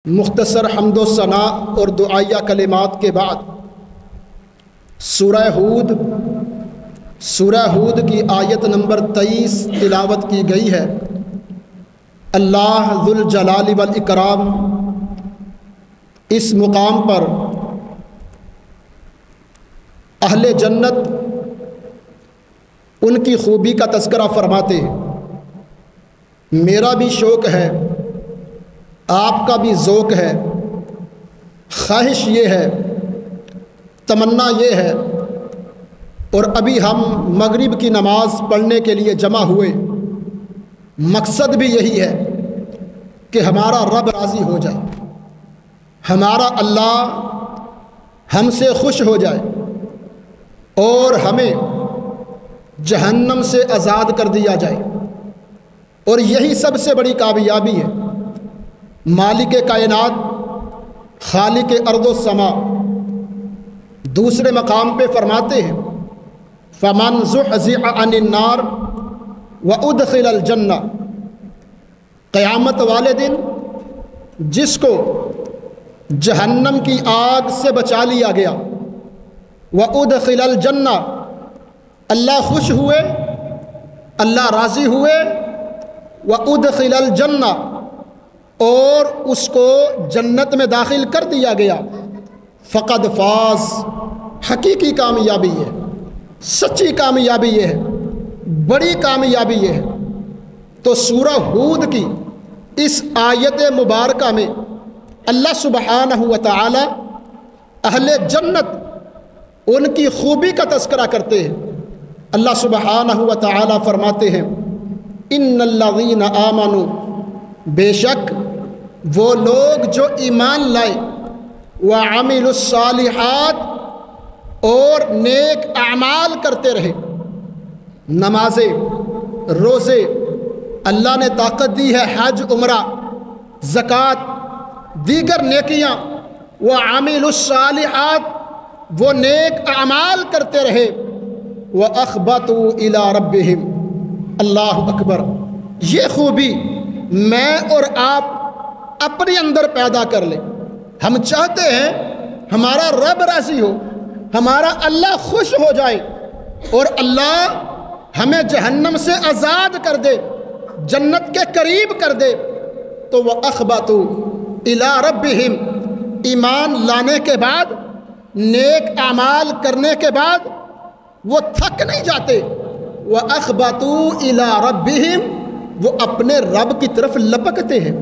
مختصر حمد و ثنا اور دعائیہ کلمات کے بعد سورہ ہود کی آیت نمبر 23 تلاوت کی گئی ہے۔ اللہ ذو الجلال والاکرام اس مقام پر اہل جنت ان کی خوبی کا تذکرہ فرماتے ہیں۔ میرا بھی شوق ہے، آپ کا بھی ذوق ہے، خواہش یہ ہے، تمنا یہ ہے، اور ابھی ہم مغرب کی نماز پڑھنے کے لیے جمع ہوئے، مقصد بھی یہی ہے کہ ہمارا رب راضی ہو جائے، ہمارا اللہ ہم سے خوش ہو جائے اور ہمیں جہنم سے آزاد کر دیا جائے، اور یہی سب سے بڑی کامیابی ہے۔ مالک کائنات، خالق ارض و سما دوسرے مقام پہ فرماتے ہیں فَمَنْ زُحْزِحَ عَنِ النَّارِ وَأُدْخِلَ الْجَنَّةَ، قیامت والے دن جس کو جہنم کی آگ سے بچا لیا گیا، وَأُدْخِلَ الْجَنَّةَ، اللہ خوش ہوئے، اللہ راضی ہوئے، وَأُدْخِلَ الْجَنَّةَ، اور اس کو جنت میں داخل کر دیا گیا، فقد فاز، حقیقی کامیابی ہے، سچی کامیابی یہ ہے، بڑی کامیابی یہ ہے۔ تو سورہ ہود کی اس آیت مبارکہ میں اللہ سبحانہ و تعالی اہل جنت ان کی خوبی کا تذکرہ کرتے ہیں۔ اللہ سبحانہ و تعالی فرماتے ہیں ان الذین آمنوا، بے شک وہ لوگ جو ایمان لائے، وعملوا الصالحات، اور نیک اعمال کرتے رہے، نمازیں، روزے، اللہ نے طاقت دی ہے، حج، عمرہ، زکوٰۃ، دیگر نیکیاں، وعملوا الصالحات، وہ نیک اعمال کرتے رہے، واخبتوا الی ربہم، اللہ اکبر۔ یہ خوبی میں اور آپ اپنے اندر پیدا کر لیں۔ ہم چاہتے ہیں ہمارا رب راضی ہو، ہمارا اللہ خوش ہو جائے، اور اللہ ہمیں جہنم سے آزاد کر دے، جنت کے قریب کر دے۔ تو وہ اخبتوا الی ربہم، ایمان لانے کے بعد، نیک اعمال کرنے کے بعد وہ تھک نہیں جاتے، وہ اخبتوا الی ربہم، وہ اپنے رب کی طرف لپکتے ہیں،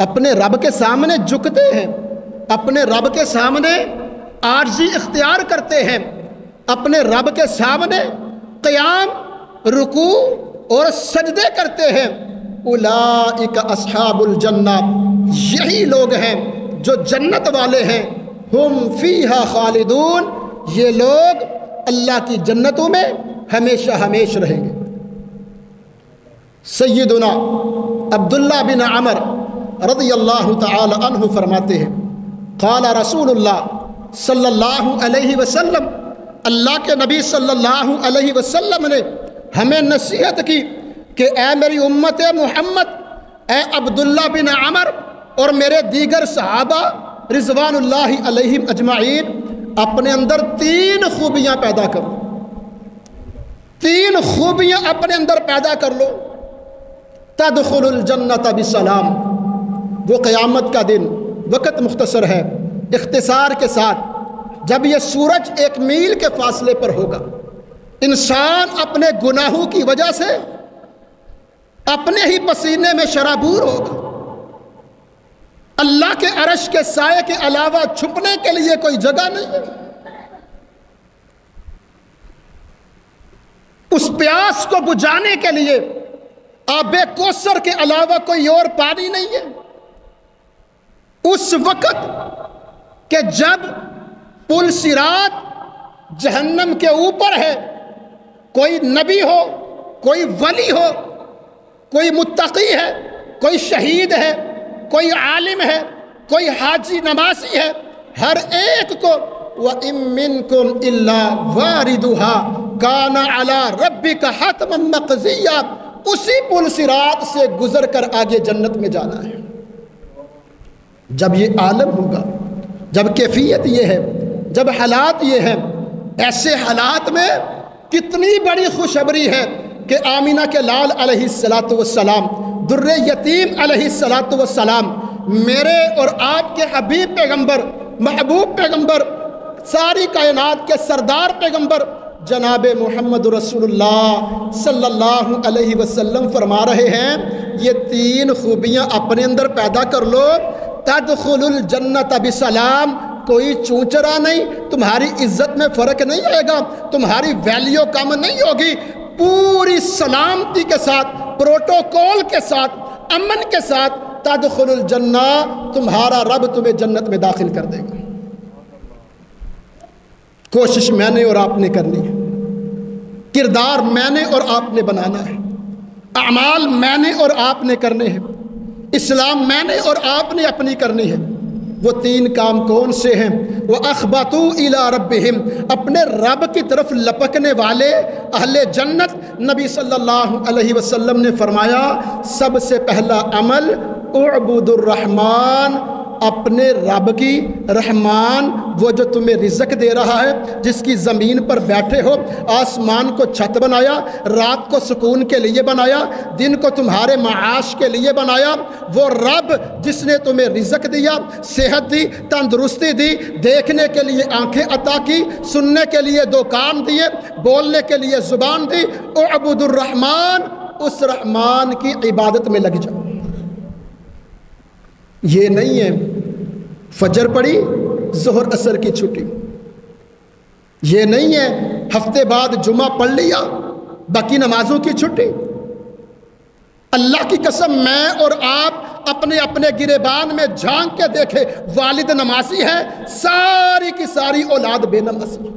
اپنے رب کے سامنے جھکتے ہیں، اپنے رب کے سامنے عاجزی اختیار کرتے ہیں، اپنے رب کے سامنے قیام، رکوع اور سجدے کرتے ہیں۔ اولئک اصحاب الجنہ، یہی لوگ ہیں جو جنت والے ہیں، ہم فیہا خالدون، یہ لوگ اللہ کی جنتوں میں ہمیشہ ہمیشہ رہیں گے۔ سیدنا عبداللہ بن عمر رضی اللہ تعالی عنہ فرماتے ہیں قال رسول اللہ صلی اللہ علیہ وسلم، اللہ کے نبی صلی اللہ علیہ وسلم نے ہمیں نصیحت کی کہ اے میری امت محمد، اے عبداللہ بن عمر اور میرے دیگر صحابہ رضوان اللہ علیہم اجمعین، اپنے اندر 3 خوبیاں پیدا کرو، 3 خوبیاں اپنے اندر پیدا کر لو، تدخل الجنت بسلام۔ وہ قیامت کا دن، وقت مختصر ہے، اختصار کے ساتھ، جب یہ سورج 1 میل کے فاصلے پر ہوگا، انسان اپنے گناہوں کی وجہ سے اپنے ہی پسینے میں شرابور ہوگا، اللہ کے عرش کے سائے کے علاوہ چھپنے کے لیے کوئی جگہ نہیں ہے، اس پیاس کو بجھانے کے لیے آب کوثر کے علاوہ کوئی اور پانی نہیں ہے۔ اس وقت کہ جب پل صراط جہنم کے اوپر ہے، کوئی نبی ہو، کوئی ولی ہو، کوئی متقی ہے، کوئی شہید ہے، کوئی عالم ہے، کوئی حاجی نمازی ہے، ہر ایک کو وَإِن مِّنكُمْ إِلَّا وَارِدُهَا كَانَ عَلَىٰ رَبِّكَ حَتْمًا مَّقْضِيًّا، اسی پل صراط سے گزر کر آگے جنت میں جانا ہے۔ جب یہ عالم ہوگا، جب کیفیت یہ ہے، جب حالات یہ ہیں، ایسے حالات میں کتنی بڑی خوشخبری ہے کہ آمینہ کے لال علیہ السلام، در یتیم علیہ السلام، میرے اور آپ کے حبیب پیغمبر، محبوب پیغمبر، ساری کائنات کے سردار پیغمبر جناب محمد رسول اللہ صلی اللہ علیہ وسلم فرما رہے ہیں، یہ 3 خوبیاں اپنے اندر پیدا کر لو، تدخل الجنت بسلام، کوئی چونچرا نہیں، تمہاری عزت میں فرق نہیں آئے گا، تمہاری ویلیو کم نہیں ہوگی، پوری سلامتی کے ساتھ، پروٹوکول کے ساتھ، امن کے ساتھ تدخل الجنہ، تمہارا رب تمہیں جنت میں داخل کر دے گا۔ کوشش میں نے اور آپ نے کرنی ہے، کردار میں نے اور آپ نے بنانا ہے، اعمال میں نے اور آپ نے کرنے ہیں، اسلام میں نے اور آپ نے اپنی کرنی ہے۔ وہ 3 کام کون سے ہیں؟ وَأَخْبَتُوا إِلَىٰ رَبِّهِمْ، اپنے رب کی طرف لپکنے والے اہل جنت۔ نبی صلی اللہ علیہ وسلم نے فرمایا سب سے پہلا عمل اعبد الرحمن، اپنے رب کی، رحمان وہ جو تمہیں رزق دے رہا ہے، جس کی زمین پر بیٹھے ہو، آسمان کو چھت بنایا، رات کو سکون کے لیے بنایا، دن کو تمہارے معاش کے لیے بنایا، وہ رب جس نے تمہیں رزق دیا، صحت دی، تندرستی دی، دیکھنے کے لیے آنکھیں عطا کی، سننے کے لیے 2 کان دیے، بولنے کے لیے زبان دی، اعبد الرحمن، اس رحمان کی عبادت میں لگ جاؤ۔ یہ نہیں ہے فجر پڑھی ظہر عصر کی چھٹی، یہ نہیں ہے ہفتے بعد جمعہ پڑھ لیا باقی نمازوں کی چھٹی۔ اللہ کی قسم میں اور آپ اپنے اپنے گریبان میں جھانک کے دیکھے، والد نمازی ہے، ساری کی ساری اولاد بے نمازی،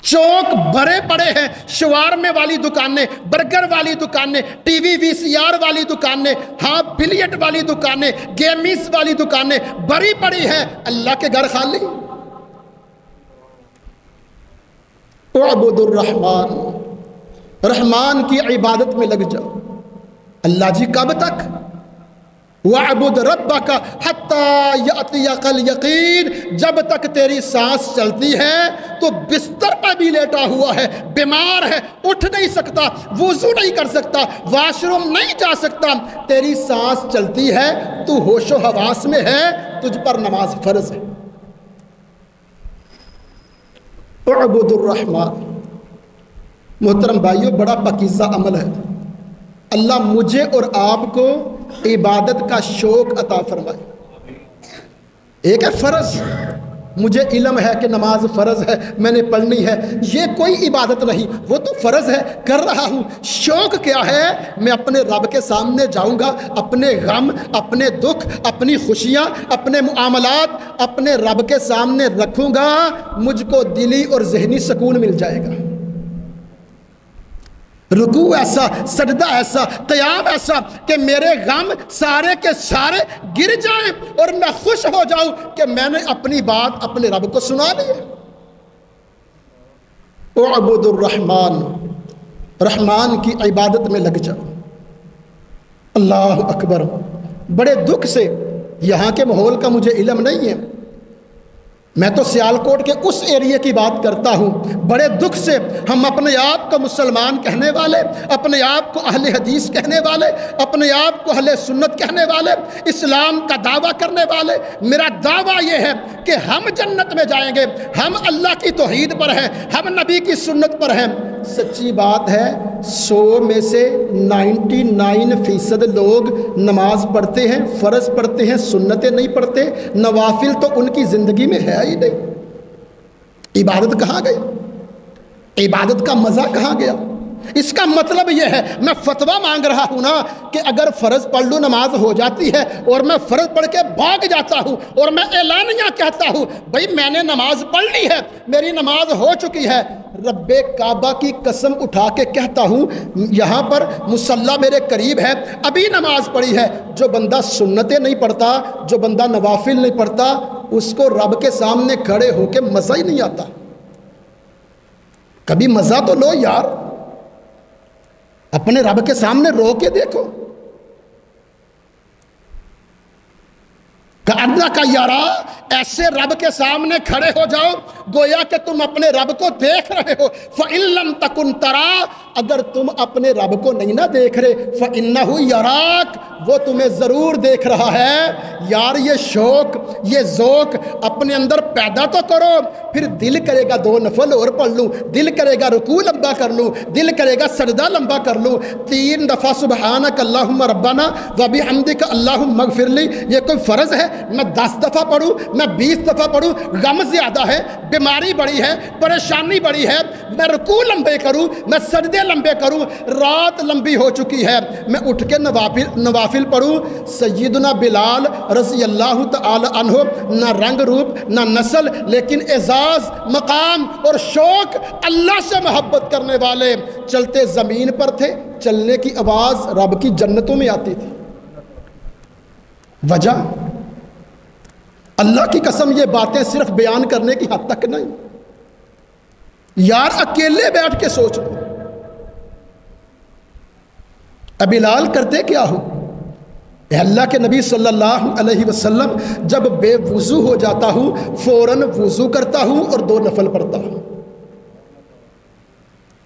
چوک بھرے پڑے ہیں، شوارمے والی دکانیں، برگر والی دکانیں، ٹی وی VCR والی دکانیں، ہاں بلیٹ والی دکانیں، گیمز والی دکانیں بھری پڑی ہیں، اللہ کے گھر خالی۔ اعبد الرحمن، رحمان کی عبادت میں لگ جاؤ۔ اللہ جی کب تک؟ وَعْبُدْ رَبَّكَ حَتَّى يَأْتِيَكَ الْيَقِينُ، جب تک تیری سانس چلتی ہے تو بستر پہ بھی لیٹا ہوا ہے، بیمار ہے، اٹھ نہیں سکتا، وضو نہیں کر سکتا، واش روم نہیں جا سکتا، تیری سانس چلتی ہے، تو ہوش و حواس میں ہے، تجھ پر نماز فرض ہے۔ اعبد الرحمن، محترم بھائیو، بڑا پاکیزہ عمل ہے۔ اللہ مجھے اور آپ کو عبادت کا شوق عطا فرمائے۔ ایک ہے فرض، مجھے علم ہے کہ نماز فرض ہے، میں نے پڑھنی ہے، یہ کوئی عبادت نہیں، وہ تو فرض ہے، کر رہا ہوں۔ شوق کیا ہے؟ میں اپنے رب کے سامنے جاؤں گا، اپنے غم، اپنے دکھ، اپنی خوشیاں، اپنے معاملات اپنے رب کے سامنے رکھوں گا، مجھ کو دلی اور ذہنی سکون مل جائے گا۔ رکوع ایسا، سجدہ ایسا، قیام ایسا کہ میرے غم سارے کے سارے گر جائیں اور میں خوش ہو جاؤں کہ میں نے اپنی بات اپنے رب کو سنا لی۔ اعبد الرحمن، رحمان کی عبادت میں لگ جاؤ۔ اللہ اکبر۔ بڑے دکھ سے، یہاں کے ماحول کا مجھے علم نہیں ہے، میں تو سیالکوٹ کے اس ایریے کی بات کرتا ہوں، بڑے دکھ سے ہم اپنے آپ کو مسلمان کہنے والے، اپنے آپ کو اہل حدیث کہنے والے، اپنے آپ کو اہل سنت کہنے والے، اسلام کا دعویٰ کرنے والے، میرا دعویٰ یہ ہے کہ ہم جنت میں جائیں گے، ہم اللہ کی توحید پر ہیں، ہم نبی کی سنت پر ہیں۔ سچی بات ہے 100 میں سے 99% لوگ نماز پڑھتے ہیں، فرض پڑھتے ہیں، سنتیں نہیں پڑھتے، نوافل تو ان کی زندگی میں ہے ہی نہیں۔ عبادت کہاں گئی؟ عبادت کا مزہ کہاں گیا؟ اس کا مطلب یہ ہے، میں فتویٰ مانگ رہا ہوں نا کہ اگر فرض پڑھ لوں نماز ہو جاتی ہے، اور میں فرض پڑھ کے بھاگ جاتا ہوں اور میں اعلانیہ کہتا ہوں بھائی میں نے نماز پڑھ لی ہے، میری نماز ہو چکی ہے، رب کعبہ کی قسم اٹھا کے کہتا ہوں یہاں پر مصلی میرے قریب ہے، ابھی نماز پڑھی ہے، جو بندہ سنتیں نہیں پڑھتا، جو بندہ نوافل نہیں پڑھتا، اس کو رب کے سامنے کھڑے ہو کے مزہ ہی نہیں آتا۔ کبھی مزہ تو لو یار، اپنے رب کے سامنے رو کے دیکھو۔ کأنہ کا یارا، ایسے رب کے سامنے کھڑے ہو جاؤ گویا کہ تم اپنے رب کو دیکھ رہے ہو۔ فَإِن لَمْ تَكُنْ تَرَا، اگر تم اپنے رب کو نہیں نہ دیکھ رہے، فَإِنَّهُ يَرَاكَ، وہ تمہیں ضرور دیکھ رہا ہے۔ یار یہ شوق، یہ ذوق اپنے اندر پیدا تو کرو، پھر دل کرے گا 2 نفل اور پڑھ لوں، دل کرے گا رکوع لمبا کر لوں، دل کرے گا سجدہ لمبا کر لوں، 3 دفعہ سبحانک اللہم ربنا وبحمدک اللہم اغفر لی یہ کوئی فرض ہے؟ میں 10 دفعہ پڑھوں، میں 20 دفعہ پڑھوں؟ غم زیادہ ہے، بیماری بڑی ہے، پریشانی بڑی ہے، میں رکوع لمبے کروں، میں سجدے لمبے کروں، رات لمبی ہو چکی ہے، میں اٹھ کے نوافل پڑھوں۔ سیدنا بلال رضی اللہ تعالی عنہ، نہ رنگ روپ نہ نسل، لیکن اعزاز، مقام اور شوق، اللہ سے محبت کرنے والے، چلتے زمین پر تھے، چلنے کی آواز رب کی جنتوں میں آتی تھی۔ وجہ اللہ کی قسم یہ باتیں صرف بیان کرنے کی حد تک نہیں، یار اکیلے بیٹھ کے سوچ لو۔ اب بلال کرتے کیا ہو؟ اے اللہ کے نبی صلی اللہ علیہ وسلم، جب بے وضو ہو جاتا ہوں فوراً وضو کرتا ہوں اور 2 نفل پڑھتا ہوں۔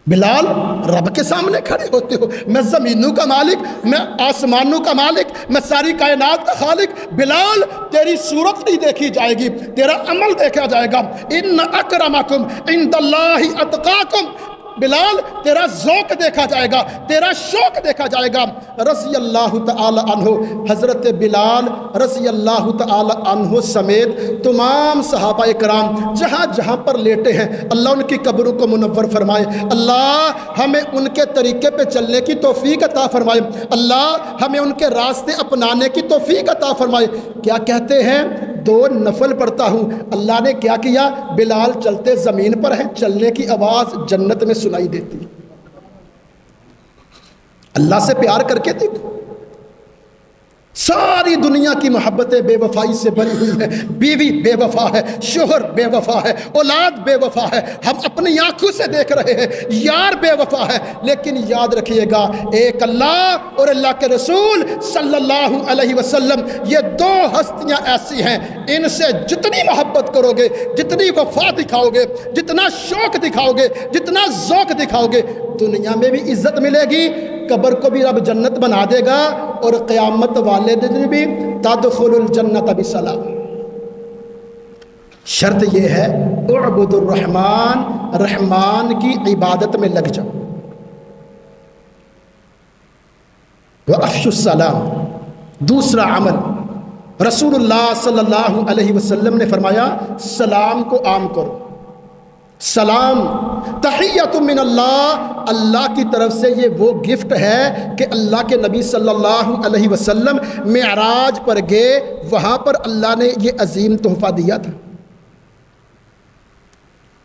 بلال رب کے سامنے کھڑے ہوتے ہو، میں زمینوں کا مالک، میں آسمانوں کا مالک، میں ساری کائنات کا خالق۔ بلال تیری صورت نہیں دیکھی جائے گی، تیرا عمل دیکھا جائے گا۔ ان اکرمکم عند اللہ اتقاکم، بلال تیرا ذوق دیکھا جائے گا، تیرا شوق دیکھا جائے گا۔ رضی اللہ تعالی عنہ، حضرت بلال رضی اللہ تعالی عنہ سمیت تمام صحابہ کرام جہاں جہاں پر لیٹے ہیں، اللہ ان کی قبروں کو منور فرمائے، اللہ ہمیں ان کے طریقے پہ چلنے کی توفیق عطا فرمائے، اللہ ہمیں ان کے راستے اپنانے کی توفیق عطا فرمائے۔ کیا کہتے ہیں؟ 2 نفل پڑھتا ہوں۔ اللہ نے کیا کیا؟ بلال چلتے زمین پر ہیں، چلنے کی آواز جنت میں سنائی دیتی۔ اللہ سے پیار کر کے دیکھو، ساری دنیا کی محبتیں بے وفائی سے بھری ہوئی ہیں، بیوی بے وفا ہے، شوہر بے وفا ہے، اولاد بے وفا ہے، ہم اپنی آنکھوں سے دیکھ رہے ہیں، یار بے وفا ہے، لیکن یاد رکھیے گا ایک اللہ اور اللہ کے رسول صلی اللہ علیہ وسلم، یہ 2 ہستیاں ایسی ہیں، ان سے جتنی محبت کرو گے، جتنی وفا دکھاؤ گے، جتنا شوق دکھاؤ گے، جتنا ذوق دکھاؤ گے، دنیا میں بھی عزت ملے گی، قبر کو بھی رب جنت بنا دے گا، اور قیامت والے دن بھی تدخل الجنت بسلام۔ شرط یہ ہے اعبد الرحمن، رحمان کی عبادت میں لگ جاؤ۔ وافشوا السلام، دوسرا عمل رسول اللہ صلی اللہ علیہ وسلم نے فرمایا سلام کو عام کرو۔ سلام تحیت من اللہ، اللہ کی طرف سے یہ وہ گفٹ ہے کہ اللہ کے نبی صلی اللہ علیہ وسلم معراج پر گئے، وہاں پر اللہ نے یہ عظیم تحفہ دیا تھا۔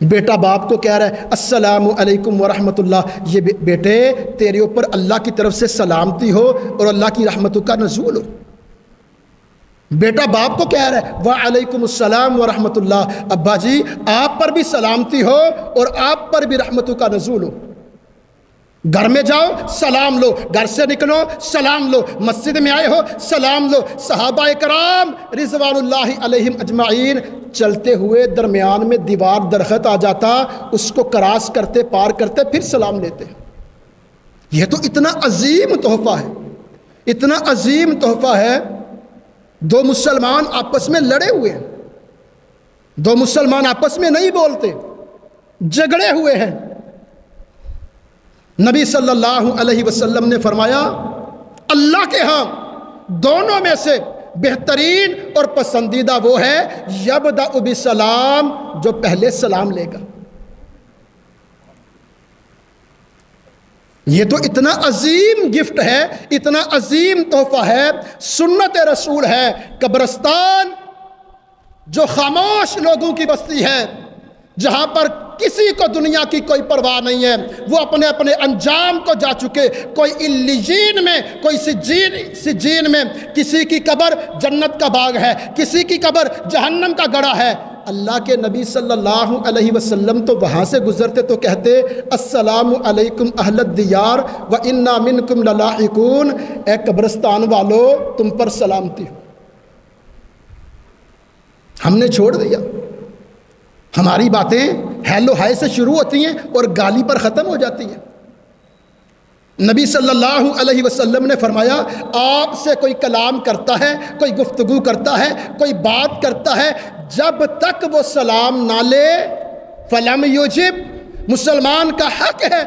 بیٹا باپ کو کہہ رہا ہے السلام علیکم ورحمۃ اللہ، یہ بیٹے تیرے اوپر اللہ کی طرف سے سلامتی ہو اور اللہ کی رحمتوں کا نزول ہو۔ بیٹا باپ کو کہہ رہا ہے وعلیکم السلام ورحمۃ اللہ، ابا جی آپ پر بھی سلامتی ہو اور آپ پر بھی رحمتوں کا نزول ہو۔ گھر میں جاؤ سلام لو، گھر سے نکلو سلام لو، مسجد میں آئے ہو سلام لو۔ صحابہ کرام رضوان اللہ علیہم اجمعین چلتے ہوئے درمیان میں دیوار درخت آ جاتا، اس کو کراس کرتے پار کرتے پھر سلام لیتے۔ یہ تو اتنا عظیم تحفہ ہے، اتنا عظیم تحفہ ہے۔ 2 مسلمان آپس میں لڑے ہوئے ہیں، 2 مسلمان آپس میں نہیں بولتے، جھگڑے ہوئے ہیں، نبی صلی اللہ علیہ وسلم نے فرمایا اللہ کے ہاں دونوں میں سے بہترین اور پسندیدہ وہ ہے یبدأ بسلام، جو پہلے سلام لے گا۔ یہ تو اتنا عظیم گفٹ ہے، اتنا عظیم تحفہ ہے، سنت رسول ہے۔ قبرستان جو خاموش لوگوں کی بستی ہے، جہاں پر کسی کو دنیا کی کوئی پرواہ نہیں ہے، وہ اپنے اپنے انجام کو جا چکے، کوئی علیین میں، کوئی سجین میں، کسی کی قبر جنت کا باغ ہے، کسی کی قبر جہنم کا گڑھا ہے۔ اللہ کے نبی صلی اللہ علیہ وسلم تو وہاں سے گزرتے تو کہتے السلام علیکم اہل الدیار وَإِنَّا مِنْكُمْ لَلَاحِقُونَ، اے قبرستان والو تم پر سلامتی ہو۔ ہم نے چھوڑ دیا. ہماری باتیں ہیلو ہائی سے شروع ہوتی ہیں اور گالی پر ختم ہو جاتی ہیں. نبی صلی اللہ علیہ وسلم نے فرمایا آپ سے کوئی کلام کرتا ہے, کوئی گفتگو کرتا ہے, کوئی بات کرتا ہے, جب تک وہ سلام نہ لے فلم یجب, مسلمان کا حق ہے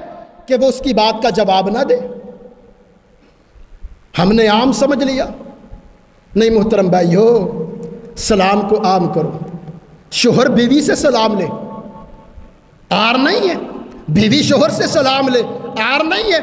کہ وہ اس کی بات کا جواب نہ دے. ہم نے عام سمجھ لیا. نہیں محترم بھائیو, سلام کو عام کرو. شوہر بیوی سے سلام لے, آر نہیں ہے. بیوی شوہر سے سلام لے, آر نہیں ہے.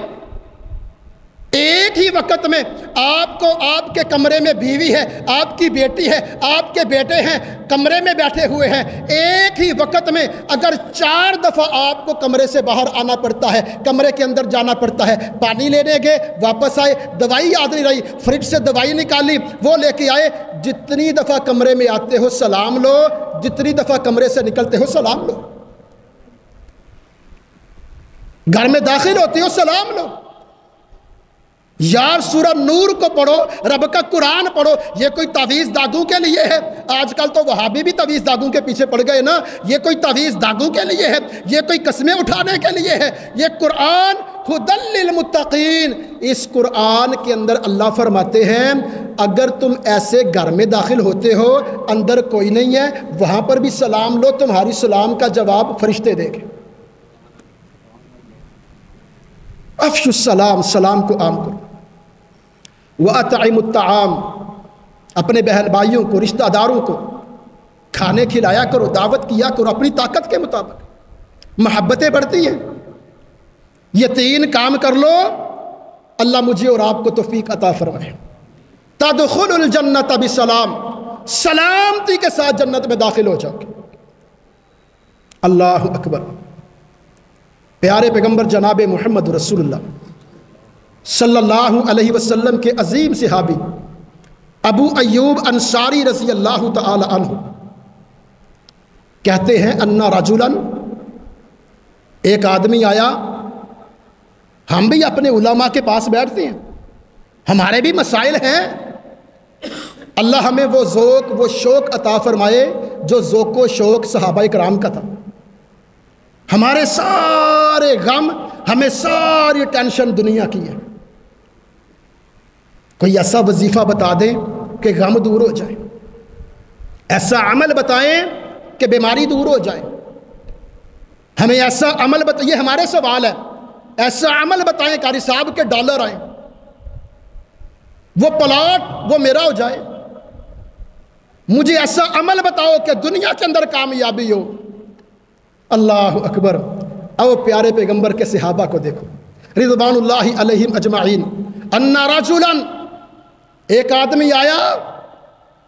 ایک ہی وقت میں آپ کو آپ کے کمرے میں بیوی ہے, آپ کی بیٹی ہے, آپ کے بیٹے ہیں, کمرے میں بیٹھے ہوئے ہیں. ایک ہی وقت میں اگر 4 دفعہ آپ کو کمرے سے باہر آنا پڑتا ہے, کمرے کے اندر جانا پڑتا ہے, پانی لینے گئے, واپس آئے, دوائی یاد نہیں رہی, فریج سے دوائی نکالی, وہ لے کے آئے, جتنی دفعہ کمرے میں آتے ہو سلام لو, جتنی دفعہ کمرے سے نکلتے ہو سلام لو. گھر میں داخل ہوتے ہو سلام لو. یار سورہ نور کو پڑھو, رب کا قرآن پڑھو. یہ کوئی تعویذ داغوں کے لیے ہے؟ آج کل تو وہابی بھی تعویذ داغوں کے پیچھے پڑ گئے نا. یہ کوئی تعویذ داغوں کے لیے ہے؟ یہ کوئی قسمیں اٹھانے کے لیے ہے؟ یہ قرآن ہدی للمتقین. اس قرآن کے اندر اللہ فرماتے ہیں اگر تم ایسے گھر میں داخل ہوتے ہو, اندر کوئی نہیں ہے, وہاں پر بھی سلام لو, تمہاری سلام کا جواب فرشتے دیں گے. افشوا السلام, سلام کو عام کرو. وَأَطْعِمُوا الطَّعَامَ, اپنے بہن بھائیوں کو, رشتہ داروں کو کھانے کھلایا کرو, دعوت کیا کرو اپنی طاقت کے مطابق. محبتیں بڑھتی ہیں. یہ 3 کام کر لو, اللہ مجھے اور آپ کو توفیق عطا فرمائے. تدخلوا الجنۃ بسلام, سلامتی کے ساتھ جنت میں داخل ہو جاؤ گے. اللہ اکبر. پیارے پیغمبر جناب محمد رسول اللہ صلی اللہ علیہ وسلم کے عظیم صحابی ابو ایوب انصاری رضی اللہ تعالی عنہ کہتے ہیں ان رجلا, ایک آدمی آیا. ہم بھی اپنے علماء کے پاس بیٹھتے ہیں, ہمارے بھی مسائل ہیں. اللہ ہمیں وہ ذوق وہ شوق عطا فرمائے جو ذوق و شوق صحابہ کرام کا تھا. ہمارے سارے غم, ہمیں ساری ٹینشن دنیا کی ہے. کوئی ایسا وظیفہ بتا دیں کہ غم دور ہو جائے, ایسا عمل بتائیں کہ بیماری دور ہو جائے. ہمیں ایسا عمل یہ ہمارے سوال ہے, ایسا عمل بتائیں قاری صاحب کے ڈالر آئیں, وہ پلاٹ وہ میرا ہو جائے. مجھے ایسا عمل بتاؤ کہ دنیا کے اندر کامیابی ہو. اللہ اکبر. او پیارے پیغمبر کے صحابہ کو دیکھو رضوان اللہ علیہم اجمعین. ان رجلا, ایک آدمی آیا.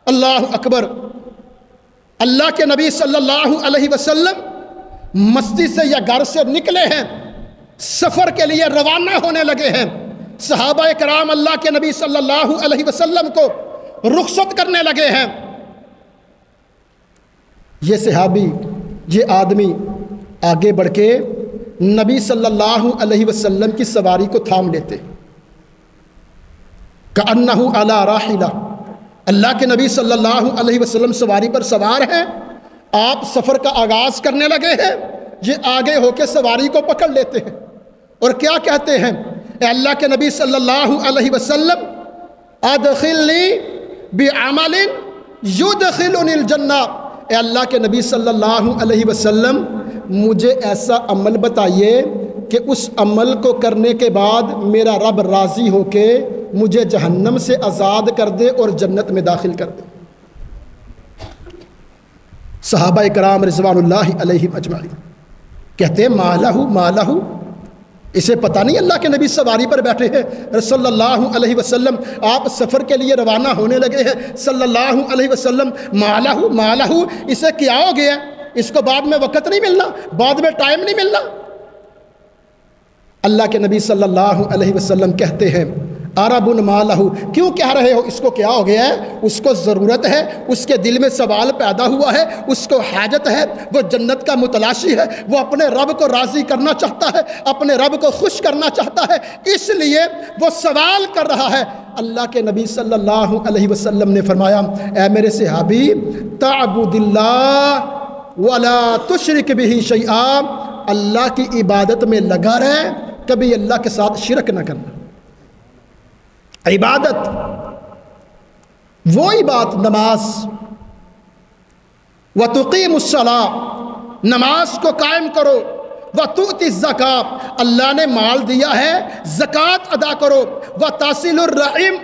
اللہ اکبر. اللہ کے نبی صلی اللہ علیہ وسلم مسجد سے یا گھر سے نکلے ہیں, سفر کے لیے روانہ ہونے لگے ہیں. صحابہ کرام اللہ کے نبی صلی اللہ علیہ وسلم کو رخصت کرنے لگے ہیں. یہ صحابی, یہ آدمی آگے بڑھ کے نبی صلی اللہ علیہ وسلم کی سواری کو تھام لیتے. کأنہ علی راحلہ, اللہ کے نبی صلی اللہ علیہ وسلم سواری پر سوار ہیں. آپ سفر کا آغاز کرنے لگے ہیں, یہ آگے ہو کے سواری کو پکڑ لیتے ہیں اور کیا کہتے ہیں, اے اللہ کے نبی صلی اللہ علیہ وسلم ادخلنی بعمل یدخلنی الجنہ. اے اللہ کے نبی صلی اللہ علیہ وسلم مجھے ایسا عمل بتائیے کہ اس عمل کو کرنے کے بعد میرا رب راضی ہو کے مجھے جہنم سے آزاد کر دے اور جنت میں داخل کر دے. صحابہ کرام رضوان اللہ علیہم اجمعین کہتے ہیں مالہ, اسے پتہ نہیں اللہ کے نبی سواری پر بیٹھے ہیں صلی اللہ علیہ وسلم, آپ سفر کے لیے روانہ ہونے لگے ہیں صلی اللہ علیہ وسلم. مالہ, اسے کیا ہو گیا, اس کو بعد میں وقت نہیں ملنا, بعد میں ٹائم نہیں ملنا. اللہ کے نبی صلی اللہ علیہ وسلم کہتے ہیں عرب مالہ، کیوں کہہ رہے ہو؟ اس کو کیا ہو گیا ہے؟ اس کو ضرورت ہے، اس کے دل میں سوال پیدا ہوا ہے، اس کو حاجت ہے، وہ جنت کا متلاشی ہے، وہ اپنے رب کو راضی کرنا چاہتا ہے، اپنے رب کو خوش کرنا چاہتا ہے، اس لیے وہ سوال کر رہا ہے۔ اللہ کے نبی صلی اللہ علیہ وسلم نے فرمایا، اے میرے صحابی، تعبد اللہ ولا تشرک بہ شیئا، اللہ کی عبادت میں لگا رہے، کبھی اللہ کے ساتھ شرک نہ کرنا۔ عبادت وہی بات، نماز، وَتُقِيمُ الصَّلَاةَ، نماز کو قائم کرو، وَتُؤْتِ الزَّكَاةَ، اللہ نے مال دیا ہے، زکوٰۃ ادا کرو، وَتَصِلُ الرَّحِمَ،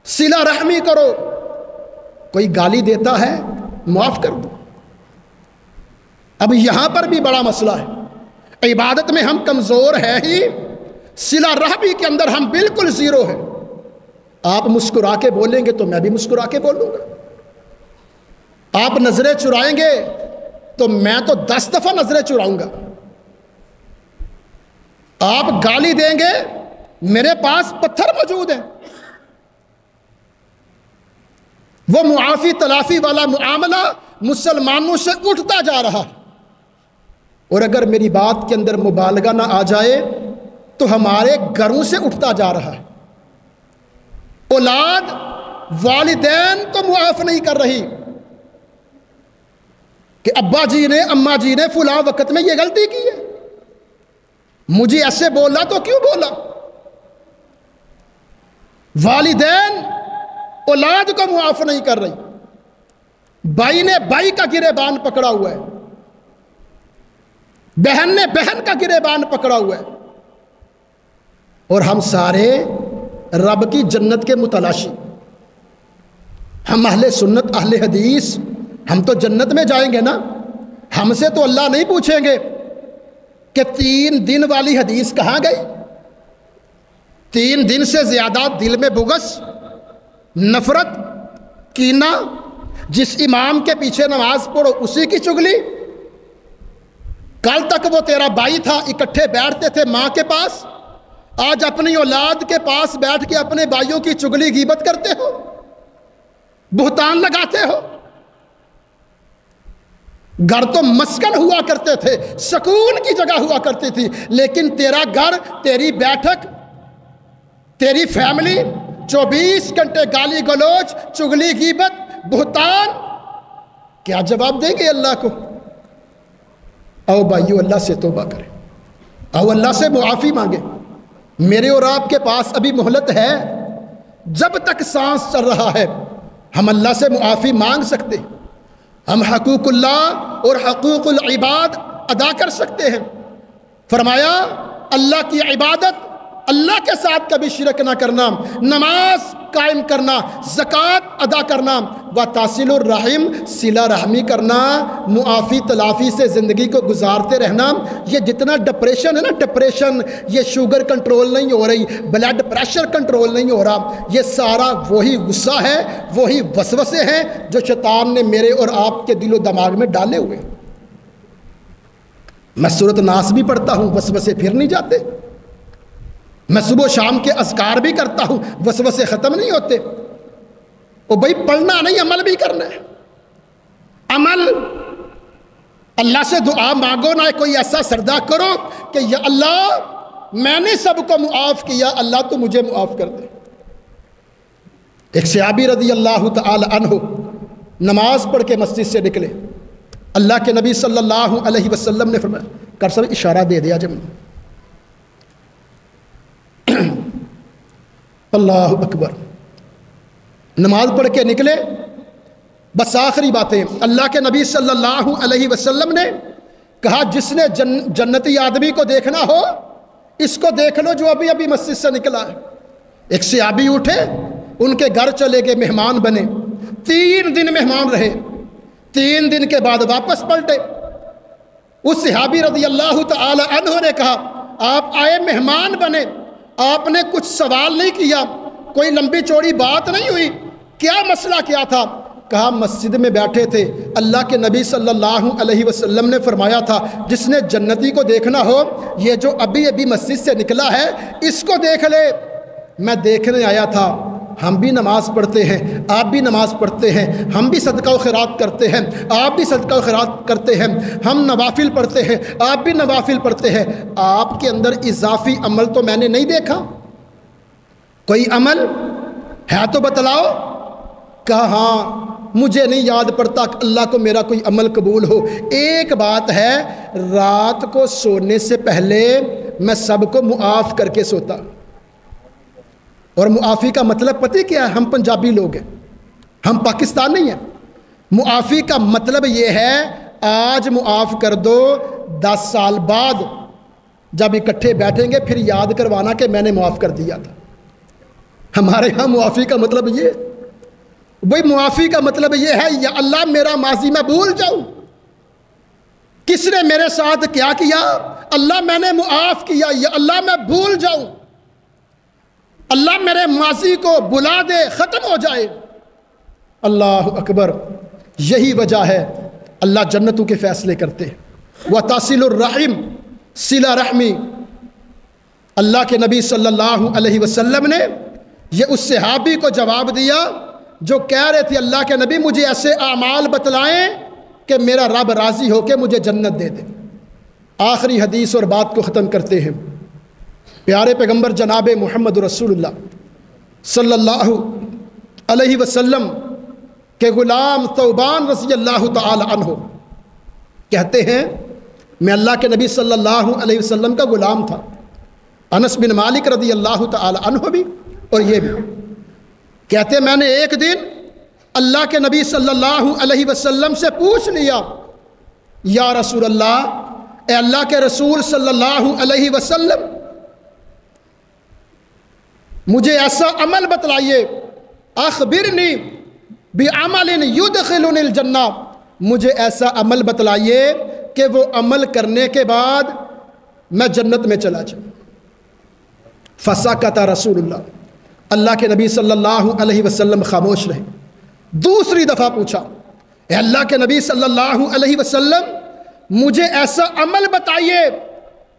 صلہ رحمی کرو، کوئی گالی دیتا ہے معاف کر دو۔ اب یہاں پر بھی بڑا مسئلہ ہے، عبادت میں ہم کمزور ہیں ہی، صلہ رحمی کے اندر ہم بالکل زیرو ہیں۔ آپ مسکرا کے بولیں گے تو میں بھی مسکرا کے بولوں گا، آپ نظریں چرائیں گے تو میں تو 10 دفعہ نظریں چراؤں گا، آپ گالی دیں گے میرے پاس پتھر موجود ہیں۔ وہ معافی تلافی والا معاملہ مسلمانوں سے اٹھتا جا رہا ہے، اور اگر میری بات کے اندر مبالغہ نہ آ جائے تو ہمارے گھروں سے اٹھتا جا رہا ہے۔ اولاد والدین کو معاف نہیں کر رہی کہ ابا جی نے، اماں جی نے فلاں وقت میں یہ غلطی کی ہے، مجھے ایسے بولا تو کیوں بولا۔ والدین اولاد کو معاف نہیں کر رہی، بھائی نے بھائی کا گریبان پکڑا ہوا ہے، بہن نے بہن کا گریبان پکڑا ہوا ہے، اور ہم سارے رب کی جنت کے متلاشی، ہم اہل سنت اہل حدیث، ہم تو جنت میں جائیں گے نا، ہم سے تو اللہ نہیں پوچھیں گے کہ 3 دن والی حدیث کہاں گئی، 3 دن سے زیادہ دل میں بغض، نفرت، کینہ، جس امام کے پیچھے نماز پڑھو اسی کی چگلی، کل تک وہ تیرا بھائی تھا، اکٹھے بیٹھتے تھے ماں کے پاس، آج اپنی اولاد کے پاس بیٹھ کے اپنے بھائیوں کی چگلی غیبت کرتے ہو، بہتان لگاتے ہو۔ گھر تو مسکن ہوا کرتے تھے، سکون کی جگہ ہوا کرتی تھی، لیکن تیرا گھر، تیری بیٹھک، تیری فیملی 24 گھنٹے گالی گلوچ، چگلی غیبت، بہتان، کیا جواب دیں گے اللہ کو؟ آؤ بھائیو، اللہ سے توبہ کریں، آؤ اللہ سے معافی مانگیں۔ میرے اور آپ کے پاس ابھی مہلت ہے، جب تک سانس چل رہا ہے ہم اللہ سے معافی مانگ سکتے ہیں، ہم حقوق اللہ اور حقوق العباد ادا کر سکتے ہیں۔ فرمایا اللہ کی عبادت، اللہ کے ساتھ کبھی شرک نہ کرنا، نماز قائم کرنا، زکوٰۃ ادا کرنا، وتصل الرحم، صلہ رحمی کرنا، معافی تلافی سے زندگی کو گزارتے رہنا۔ یہ جتنا ڈپریشن ہے نا، ڈپریشن، یہ شوگر کنٹرول نہیں ہو رہی، بلڈ پریشر کنٹرول نہیں ہو رہا، یہ سارا وہی غصہ ہے، وہی وسوسے ہیں جو شیطان نے میرے اور آپ کے دل و دماغ میں ڈالے ہوئے۔ میں سورۃ ناس بھی پڑھتا ہوں، وسوسے پھر نہیں جاتے، میں صبح و شام کے اذکار بھی کرتا ہوں، وسوسے ختم نہیں ہوتے۔ او بھائی، پڑھنا نہیں، عمل بھی کرنا ہے۔ عمل، اللہ سے دعا مانگو نہ کوئی ایسا سردا کرو کہ یا اللہ میں نے سب کو معاف کیا، اللہ تو مجھے معاف کر دے۔ ایک صحابی رضی اللہ تعالی عنہ نماز پڑھ کے مسجد سے نکلے، اللہ کے نبی صلی اللہ علیہ وسلم نے فرمایا، کر سب اشارہ دے دیا جب اللہ اکبر، نماز پڑھ کے نکلے، بس آخری باتیں اللہ کے نبی صلی اللہ علیہ وسلم نے کہا، جس نے جنتی آدمی کو دیکھنا ہو اس کو دیکھ لو جو ابھی ابھی مسجد سے نکلا ہے۔ ایک صحابی اٹھے، ان کے گھر چلے گئے، مہمان بنے، 3 دن مہمان رہے، 3 دن کے بعد واپس پلٹے۔ اس صحابی رضی اللہ تعالی عنہ نے کہا، آپ آئے مہمان بنے، آپ نے کچھ سوال نہیں کیا، کوئی لمبی چوڑی بات نہیں ہوئی، کیا مسئلہ کیا تھا؟ کہا مسجد میں بیٹھے تھے، اللہ کے نبی صلی اللہ علیہ وسلم نے فرمایا تھا جس نے جنتی کو دیکھنا ہو یہ جو ابھی ابھی مسجد سے نکلا ہے اس کو دیکھ لے۔ میں دیکھنے آیا تھا ہم بھی نماز پڑھتے ہیں، آپ بھی نماز پڑھتے ہیں، ہم بھی صدقہ و خیرات کرتے ہیں، آپ بھی صدقہ و خیرات کرتے ہیں، ہم نوافل پڑھتے ہیں، آپ بھی نوافل پڑھتے ہیں، آپ کے اندر اضافی عمل تو میں نے نہیں دیکھا، کوئی عمل ہے تو بتلاؤ۔ کہا ہاں مجھے نہیں یاد پڑتا کہ اللہ کو میرا کوئی عمل قبول ہو۔ ایک بات ہے، رات کو سونے سے پہلے میں سب کو معاف کر کے سوتا، اور معافی کا مطلب پتہ کیا ہے؟ ہم پنجابی لوگ ہیں، ہم پاکستان نہیں ہیں۔ معافی کا مطلب یہ ہے آج معاف کر دو، 10 سال بعد جب اکٹھے بیٹھیں گے پھر یاد کروانا کہ میں نے معاف کر دیا تھا۔ ہمارے ہاں معافی کا مطلب یہ، بھئی معافی کا مطلب یہ ہے یا اللہ میرا ماضی میں بھول جاؤں، کس نے میرے ساتھ کیا کیا، اللہ میں نے معاف کیا، یا اللہ میں بھول جاؤں، اللہ میرے ماضی کو بلا دے، ختم ہو جائے۔ اللہ اکبر، یہی وجہ ہے اللہ جنتوں کے فیصلے کرتے ہیں۔ وَتَصِلُ الرَّحِمِ، صلہ رحمی۔ اللہ کے نبی صلی اللہ علیہ وسلم نے یہ اس صحابی کو جواب دیا جو کہہ رہے تھے اللہ کے نبی مجھے ایسے اعمال بتلائیں کہ میرا رب راضی ہو کے مجھے جنت دے دے۔ آخری حدیث اور بات کو ختم کرتے ہیں۔ پیارے پیغمبر جناب محمد رسول اللہ صلی اللہ علیہ وسلم کے غلام ثوبان رضی اللہ تعالی عنہ کہتے ہیں میں اللہ کے نبی صلی اللہ علیہ وسلم کا غلام تھا۔ انس بن مالک رضی اللہ تعالی عنہ بھی اور یہ بھی کہتے میں نے ایک دن اللہ کے نبی صلی اللہ علیہ وسلم سے پوچھ لیا، یا رسول اللہ، اے اللہ کے رسول صلی اللہ علیہ وسلم مجھے ایسا عمل بتلائیے، اخبرنی بعمل یدخلنی الجنہ، مجھے ایسا عمل بتلائیے کہ وہ عمل کرنے کے بعد میں جنت میں چلا جاؤں۔ فسکت رسول اللہ، اللہ کے نبی صلی اللہ علیہ وسلم خاموش رہے۔ دوسری دفعہ پوچھا، اے اللہ کے نبی صلی اللہ علیہ وسلم مجھے ایسا عمل بتائیے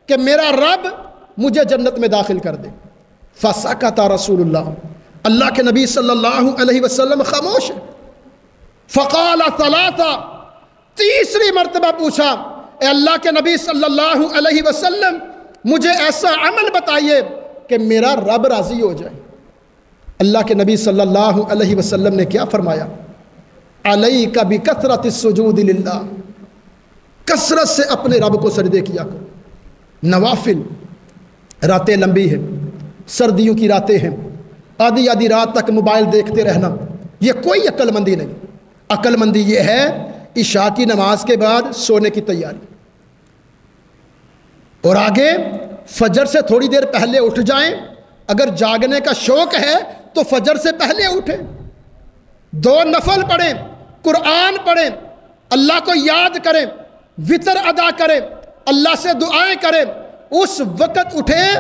کہ میرا رب مجھے جنت میں داخل کر دے۔ فسکت رسول اللہ، اللہ کے نبی صلی اللہ علیہ وسلم خاموش ہے۔ فقال ثلاثہ، تیسری مرتبہ پوچھا، اے اللہ کے نبی صلی اللہ علیہ وسلم مجھے ایسا عمل بتائیے کہ میرا رب راضی ہو جائے۔ اللہ کے نبی صلی اللہ علیہ وسلم نے کیا فرمایا؟ علیک بکثرۃ السجود للہ، کثرت سے اپنے رب کو سجدے کیا کرو۔ نوافل، راتیں لمبی ہیں، سردیوں کی راتیں ہیں، آدھی آدھی رات تک موبائل دیکھتے رہنا، یہ کوئی عقل مندی نہیں۔ عقل مندی یہ ہے عشاء کی نماز کے بعد سونے کی تیاری، اور آگے فجر سے تھوڑی دیر پہلے اٹھ جائیں، اگر جاگنے کا شوق ہے تو فجر سے پہلے اٹھیں، 2 نفل پڑھیں، قرآن پڑھیں، اللہ کو یاد کریں، وتر ادا کریں، اللہ سے دعائیں کریں۔ اس وقت اٹھیں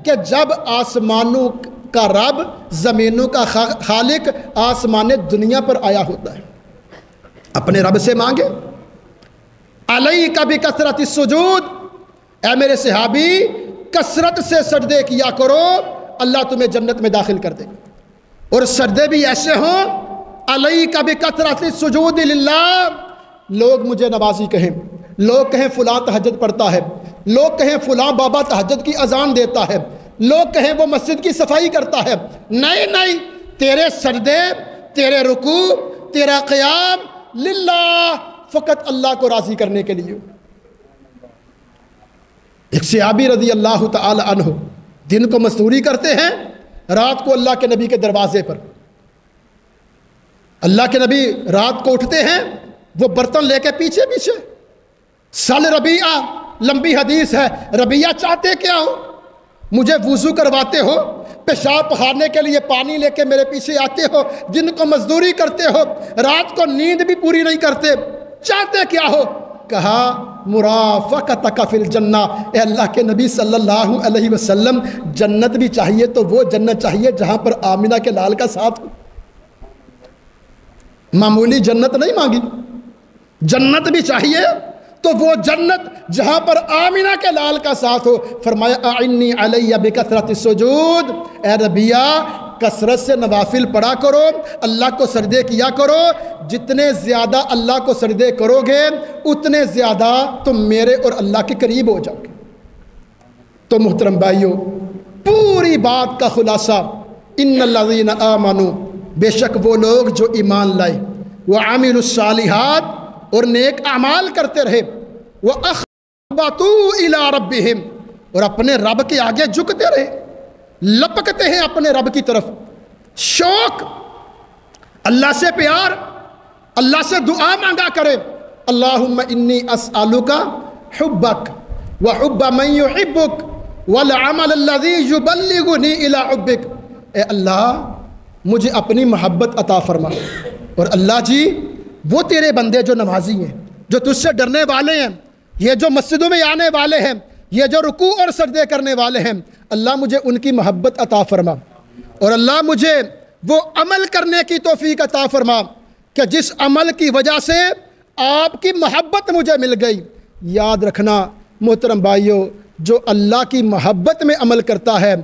کہ جب آسمانوں کا رب، زمینوں کا خالق آسمان دنیا پر آیا ہوتا ہے۔ اپنے رب سے مانگے، علیک بکثرۃ السجود، اے میرے صحابی کثرت سے سجدے کیا کرو، اللہ تمہیں جنت میں داخل کر دے۔ اور سجدے بھی ایسے ہوں، علیک بکثرۃ السجود للہ، لوگ مجھے نمازی کہیں، لوگ کہیں فلاں تہجد پڑھتا ہے، لوگ کہیں فلاں بابا تہجد کی اذان دیتا ہے، لوگ کہیں وہ مسجد کی صفائی کرتا ہے۔ نہیں نہیں، تیرے سجدے، تیرے رکوع، تیرا قیام للہ، فقط اللہ کو راضی کرنے کے لیے۔ ایک صحابی رضی اللہ تعالی عنہ دن کو مزدوری کرتے ہیں، رات کو اللہ کے نبی کے دروازے پر، اللہ کے نبی رات کو اٹھتے ہیں، وہ برتن لے کے پیچھے پیچھے، سل ربیعہ، لمبی حدیث ہے، ربیعہ چاہتے کیا ہو؟ مجھے وضو کرواتے ہو، پیشاب پخارنے کے لیے پانی لے کے میرے پیچھے آتے ہو، دن کو مزدوری کرتے ہو، رات کو نیند بھی پوری نہیں کرتے، چاہتے کیا ہو؟ کہا مرافقتک فی الجنہ، اے اللہ کے نبی صلی اللہ علیہ وسلم جنت بھی چاہیے تو وہ جنت چاہیے جہاں پر آمنہ کے لال کا ساتھ ہو۔ معمولی جنت نہیں مانگی، جنت بھی چاہیے تو وہ جنت جہاں پر آمینہ کے لال کا ساتھ ہو، فرمایا اعنی علی بکثرت السجود، اے نبیہ کثرت سے نوافل پڑھا کرو، اللہ کو سجدے کیا کرو، جتنے زیادہ اللہ کو سجدے کرو گے اتنے زیادہ تم میرے اور اللہ کے قریب ہو جاؤ گے۔ تو محترم بھائیو، پوری بات کا خلاصہ ان الذین آمنوا، بے شک وہ لوگ جو ایمان لائے، وعملوا الصالحات اور نیک اعمال کرتے رہے، وَأَخْبَتُوا إِلَىٰ رَبِّهِمْ اور اپنے رب کے آگے جھکتے رہے، لپکتے ہیں اپنے رب کی طرف، شوق، اللہ سے پیار، اللہ سے دعا مانگا کرے، اللہم انی اسألک حبک وحب من یحبک والعمل الذی یبلغنی الی حبک، اے اللہ مجھے اپنی محبت عطا فرما۔ اور اللہ جی وہ تیرے بندے جو نمازی ہیں، جو تجھ سے ڈرنے والے ہیں، یہ جو مسجدوں میں آنے والے ہیں، یہ جو رکوع اور سجدے کرنے والے ہیں، اللہ مجھے ان کی محبت عطا فرما، اور اللہ مجھے وہ عمل کرنے کی توفیق عطا فرما کہ جس عمل کی وجہ سے آپ کی محبت مجھے مل گئی۔ یاد رکھنا محترم بھائیو، جو اللہ کی محبت میں عمل کرتا ہے،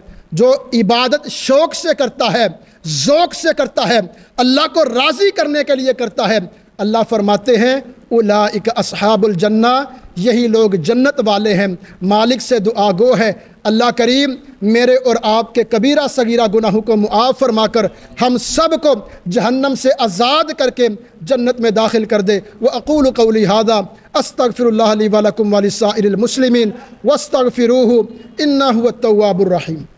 جو عبادت شوق سے کرتا ہے، ذوق سے کرتا ہے، اللہ کو راضی کرنے کے لیے کرتا ہے، اللہ فرماتے ہیں اولئک اصحاب الجنہ، یہی لوگ جنت والے ہیں۔ مالک سے دعا گو ہے اللہ کریم میرے اور آپ کے کبیرہ صغیرہ گناہوں کو معاف فرما کر ہم سب کو جہنم سے آزاد کر کے جنت میں داخل کر دے۔ وَأَقُولُ قَوْلِي هَذَا أَسْتَغْفِرُ اللَّهَ لِي وَلَكُمْ وَلِسَائِرِ الْمُسْلِمِينَ وَاسْتَغْفِرُوهُ إِنَّهُ هُوَ التَّوَّابُ الرَّحِيمُ۔